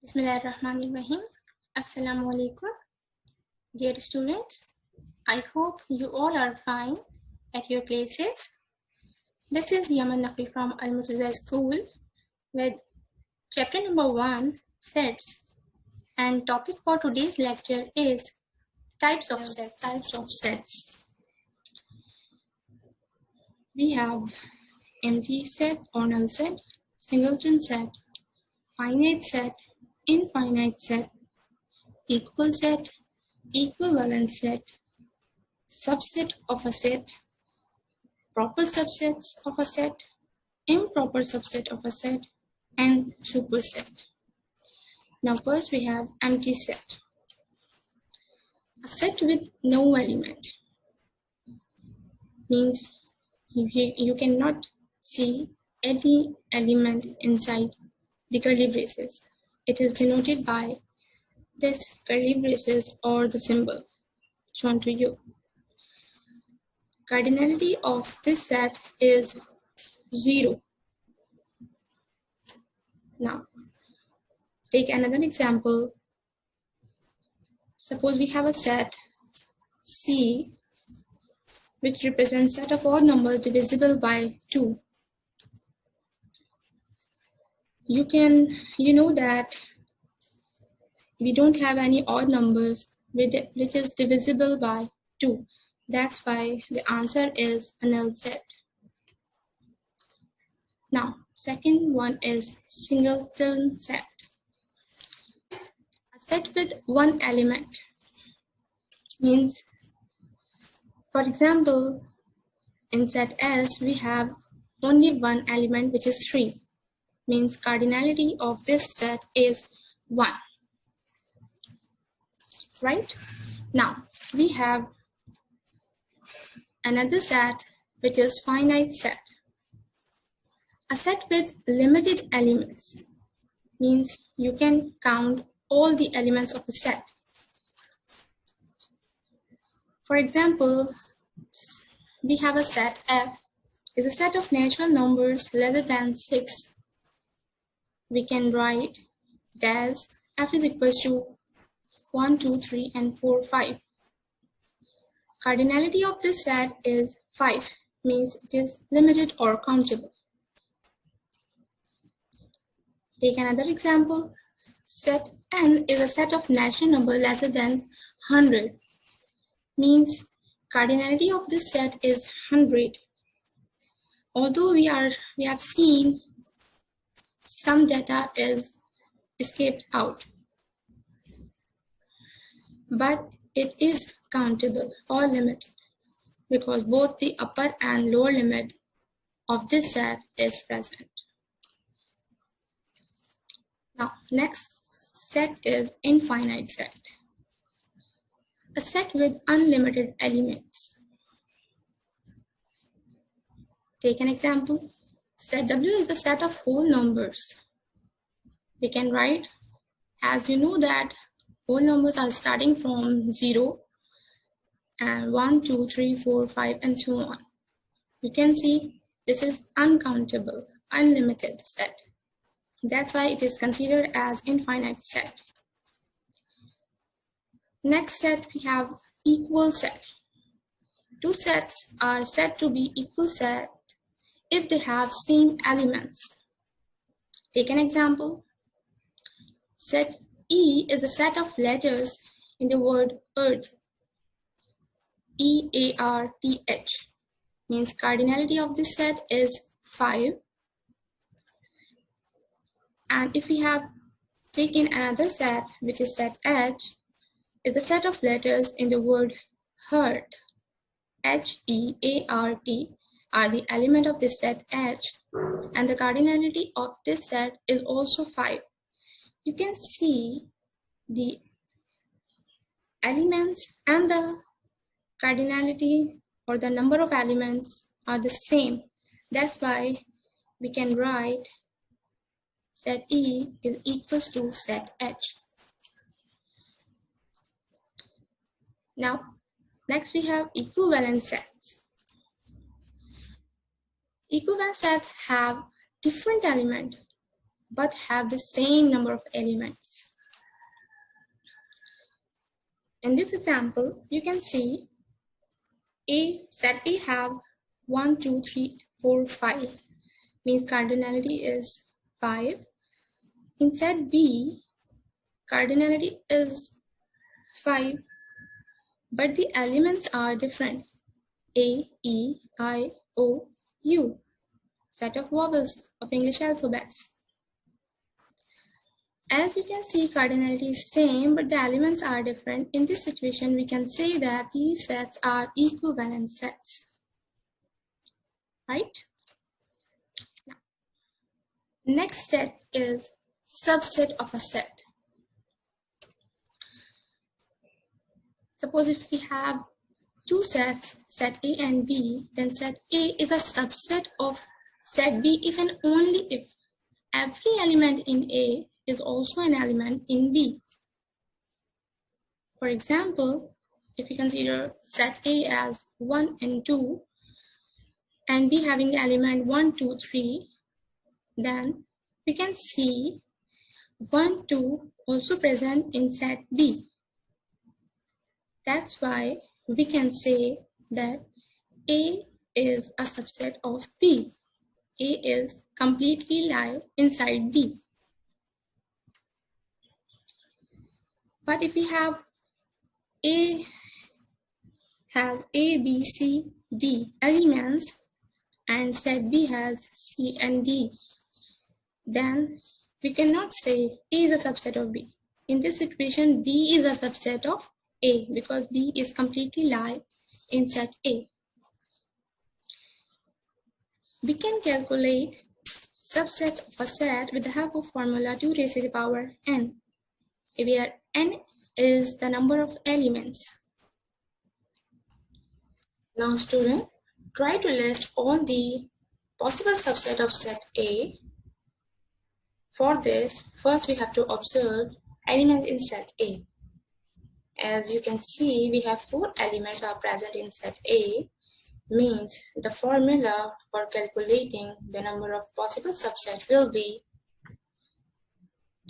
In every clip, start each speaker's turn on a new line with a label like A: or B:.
A: Bismillahirrahmanirrahim. Assalamu alaikum. Dear students, I hope you all are fine at your places. This is Yaman Naqi from Al-Mutazah School with chapter number 1, sets. And topic for today's lecture is types of sets. We have empty set or null set, singleton set, finite set, infinite set, equal set, equivalent set, subset of a set, proper subsets of a set, improper subset of a set, and superset. Now first we have empty set. A set with no element means you cannot see any element inside the curly braces. It is denoted by this curly braces or the symbol shown to you. Cardinality of this set is 0. Now, take another example. Suppose we have a set C which represents set of odd numbers divisible by 2. You know that we don't have any odd numbers which is divisible by 2. That's why the answer is a null set. Now, second one is singleton set. A set with one element means, for example, in set S we have only one element which is 3. Means cardinality of this set is 1. Right? Now, we have another set which is finite set. A set with limited elements means you can count all the elements of a set. For example, we have a set F is a set of natural numbers lesser than 6. We can write it as F is equals to 1, 2, 3, and 4, 5. Cardinality of this set is 5, means it is limited or countable. Take another example. Set N is a set of natural numbers lesser than 100, means cardinality of this set is 100. Although we have seen some data is escaped out, but it is countable or limited because both the upper and lower limit of this set is present. Now, next set is infinite set. A set with unlimited elements. Take an example. Set W is a set of whole numbers. We can write, as you know that whole numbers are starting from 0 and 1, 2, 3, 4, 5 and so on. You can see this is uncountable, unlimited set. That's why it is considered as infinite set. Next set we have equal set. Two sets are said to be equal set if they have same elements. Take an example. Set E is a set of letters in the word earth. E-A-R-T-H means cardinality of this set is 5. And if we have taken another set, which is set H, is the set of letters in the word heart. H-E-A-R-T are the element of this set H, and the cardinality of this set is also 5. You can see the elements and the cardinality or the number of elements are the same. That's why we can write set E is equals to set H. Now, next we have equivalent sets. Equivalent sets have different elements but have the same number of elements. In this example, you can see set A have 1, 2, 3, 4, 5, means cardinality is 5. In set B, cardinality is 5, but the elements are different. A, E, I, O, U, set of vowels of English alphabets. As you can see, cardinality is same, but the elements are different. In this situation, we can say that these sets are equivalent sets, right? Now, next set is subset of a set. Suppose if we have two sets, set A and B, then set A is a subset of set B if and only if every element in A is also an element in B. For example, if we consider set A as 1 and 2, and B having the element 1, 2, 3, then we can see 1, 2 also present in set B. That's why we can say that A is a subset of B. A is completely lie inside B. But if we have A has A, B, C, D elements and set B has C and D, then we cannot say A is a subset of B. In this situation, B is a subset of A because B is completely lie in set A. We can calculate subset of a set with the help of formula 2 raised to the power n, where n is the number of elements. Now student, try to list all the possible subset of set A. For this, first we have to observe element in set A. As you can see, we have 4 elements are present in set A, means the formula for calculating the number of possible subset will be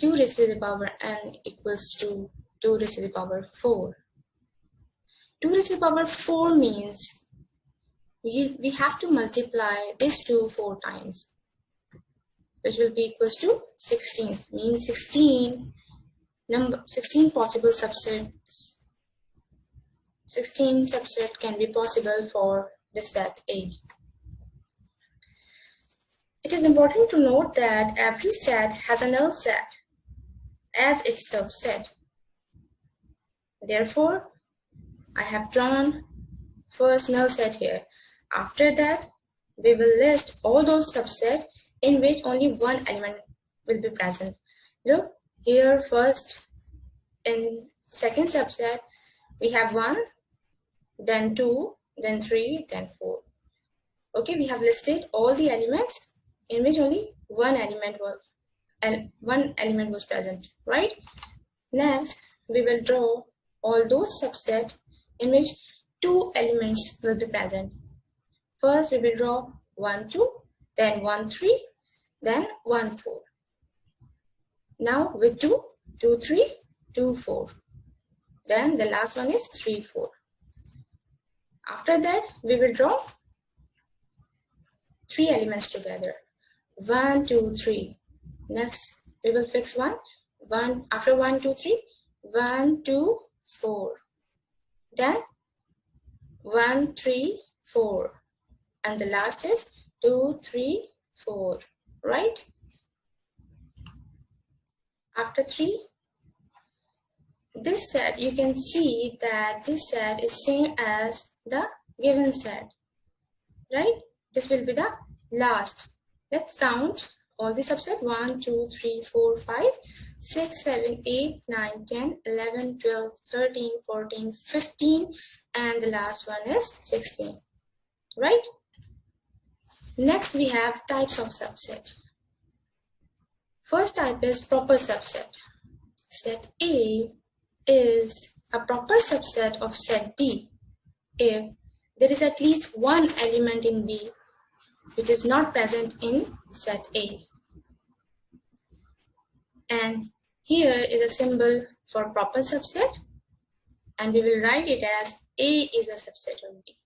A: 2 raised to the power n equals to 2 raised to the power 4. 2 raised to the power 4 means we have to multiply this 2 4 times, which will be equals to 16, means 16 possible subsets. 16 subset can be possible for the set A. It is important to note that every set has a null set as its subset. Therefore, I have drawn first null set here. After that, we will list all those subsets in which only one element will be present. Look here, first in second subset, we have 1, then 2, then 3, then 4. Okay, we have listed all the elements in which only one element was present, right? Next, we will draw all those subsets in which 2 elements will be present. First, we will draw 1, 2, then 1, 3, then 1, 4. Now with 2, 2, 3, 2, 4. Then the last one is 3, 4. After that, we will draw 3 elements together. 1, 2, 3. Next, we will fix 1. After 1, 2, 3. 1, 2, 4. Then 1, 3, 4. And the last is 2, 3, 4. Right? After 3, this set, you can see that this set is same as the given set, right? This will be the last. Let's count all the subset. 1, 2, 3, 4, 5, 6, 7, 8, 9, 10, 11, 12, 13, 14, 15, and the last one is 16, right? Next, we have types of subset. First type is proper subset. Set A is a proper subset of set B if there is at least one element in B which is not present in set A. And here is a symbol for proper subset, and we will write it as A is a subset of B.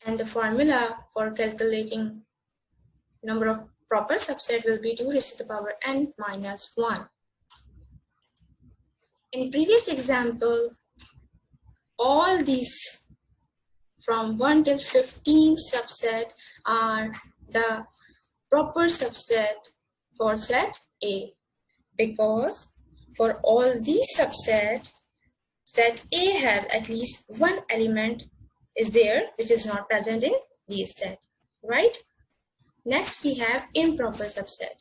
A: And the formula for calculating number of proper subset will be 2 raised to the power n minus 1. In previous example, all these from 1 till 15 subset are the proper subset for set A, because for all these subset, set A has at least one element is there which is not present in these set, right? Next we have improper subset.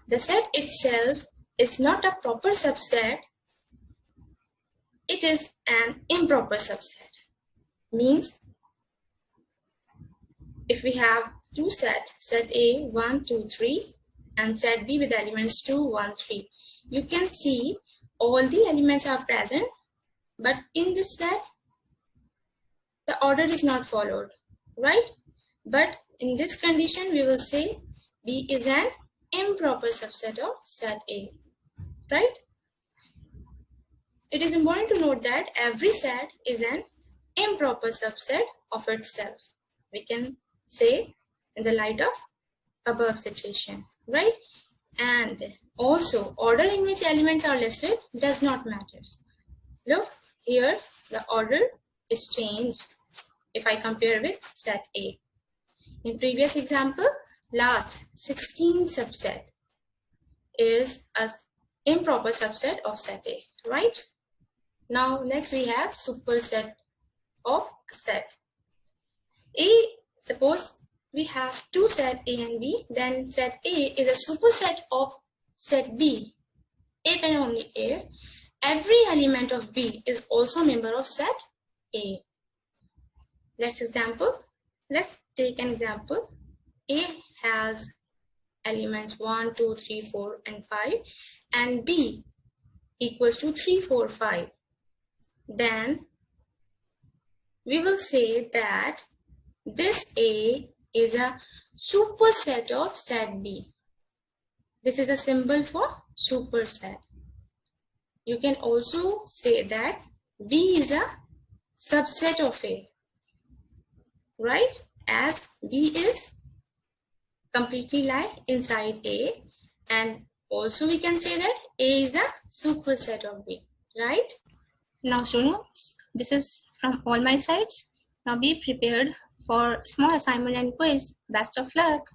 A: The set itself is not a proper subset, it is an improper subset. Means if we have two sets, set A 1, 2, 3 and set B with elements 2, 1, 3, you can see all the elements are present, but in this set the order is not followed, right? But in this condition we will say B is an improper subset of set A, right? It is important to note that every set is an improper subset of itself. We can say in the light of above situation, right? And also order in which elements are listed does not matter. Look here, the order is changed if I compare with set A. In previous example, last 16 subset is an improper subset of set A, right? Now next we have superset of set A. Suppose we have two set A and B, then set A is a superset of set B if and only if every element of B is also a member of set A. Let's take an example. A has elements 1, 2, 3, 4 and 5 and B equals to 3, 4, 5. Then we will say that this A is a superset of set B. This is a symbol for superset. You can also say that B is a subset of A, right? As B is completely lie inside A, and also we can say that A is a superset of B, right? Now students, this is from all my sides. Now be prepared for small assignment and quiz. Best of luck.